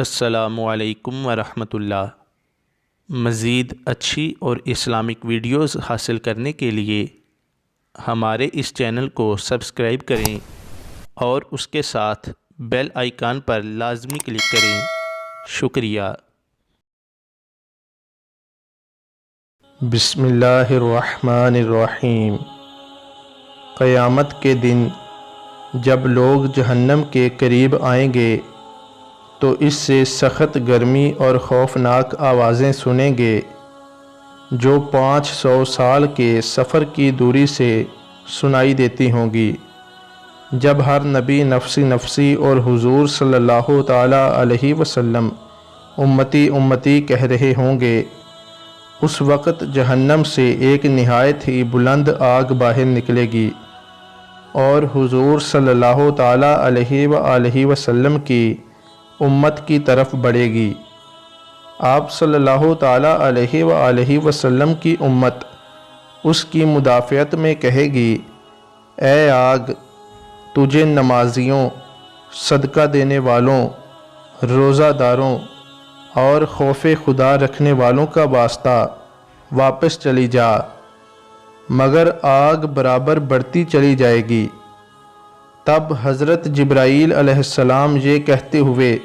السلام علیکم ورحمۃ اللہ۔ مزید اچھی اور اسلامک ویڈیوز حاصل کرنے کے لیے ہمارے اس چینل کو سبسکرائب کریں اور اس کے ساتھ بیل آئیکن پر لازمی کلک کریں۔ شکریہ۔ بسم اللہ الرحمن الرحیم۔ قیامت کے دن جب لوگ جہنم کے قریب آئیں گے تو اس سے سخت گرمی اور خوفناک آوازیں سنیں گے جو 500 سال کے سفر کی دوری سے سنائی دیتی ہوں گی۔ جب ہر نبی نفسی نفسی اور حضور صلی اللہ تعالیٰ علیہ وسلم امتی امتی کہہ رہے ہوں گے، اس وقت جہنم سے ایک نہایت ہی بلند آگ باہر نکلے گی اور حضور صلی اللہ تعالیٰ علیہ وآلہ وسلم کی امت کی طرف بڑھے گی۔ آپ صلی اللہ تعالیٰ علیہ وآلہ وسلم کی امت اس کی مدافعت میں کہے گی، اے آگ، تجھے نمازیوں، صدقہ دینے والوں، روزہ داروں اور خوف خدا رکھنے والوں کا واسطہ، واپس چلی جا، مگر آگ برابر بڑھتی چلی جائے گی۔ تب حضرت جبرائیل علیہ السلام یہ کہتے ہوئے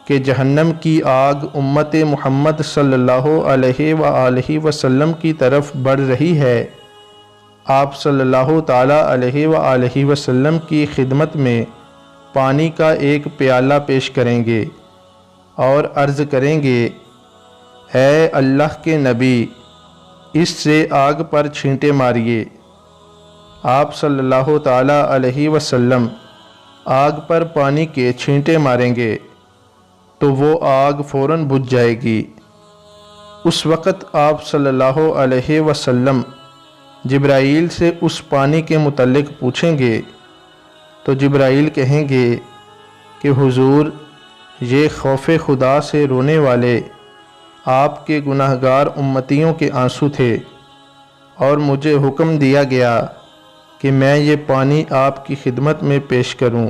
کہ جہنم کی آگ امت محمد صلی اللہ علیہ وآلہ وسلم کی طرف بڑھ رہی ہے، آپ صلی اللہ تعالیٰ علیہ وآلہ وسلم کی خدمت میں پانی کا ایک پیالہ پیش کریں گے اور عرض کریں گے، اے اللہ کے نبی، اس سے آگ پر چھینٹے ماریے۔ آپ صلی اللہ تعالیٰ علیہ وسلم آگ پر پانی کے چھینٹے ماریں گے تو وہ آگ فوراً بجھ جائے گی۔ اس وقت آپ صلی اللہ علیہ وسلم جبرائیل سے اس پانی کے متعلق پوچھیں گے تو جبرائیل کہیں گے کہ حضور، یہ خوف خدا سے رونے والے آپ کے گناہگار امتیوں کے آنسو تھے، اور مجھے حکم دیا گیا کہ میں یہ پانی آپ کی خدمت میں پیش کروں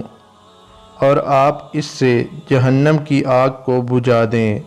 اور آپ اس سے جہنم کی آگ کو بجھا دیں۔